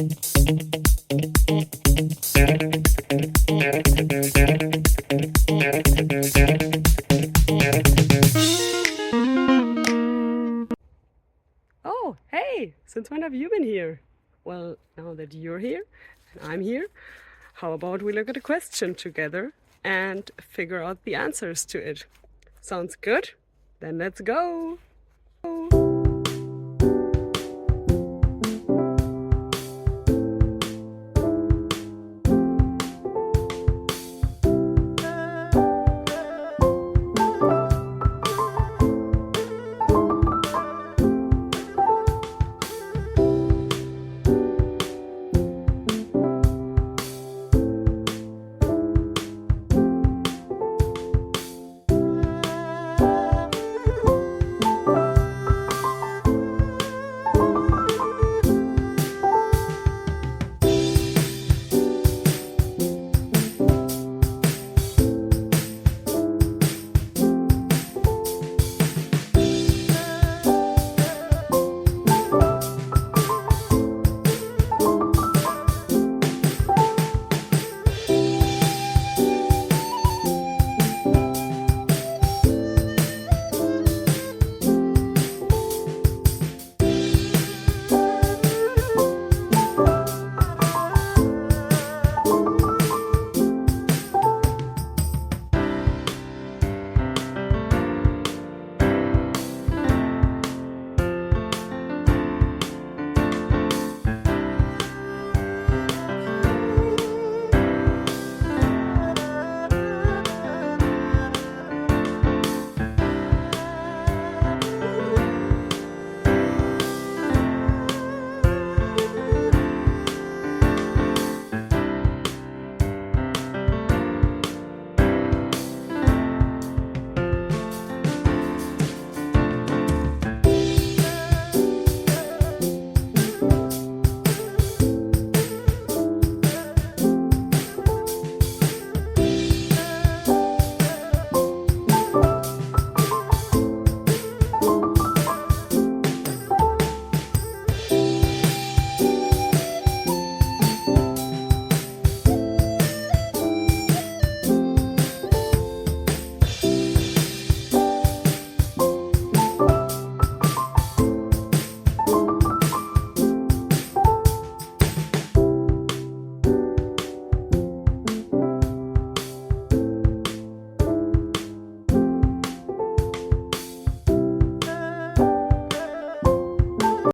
Oh, hey, since when have you been here? Well, now that you're here and I'm here, how about we look at a question together and figure out the answers to it? Sounds good? Then let's go!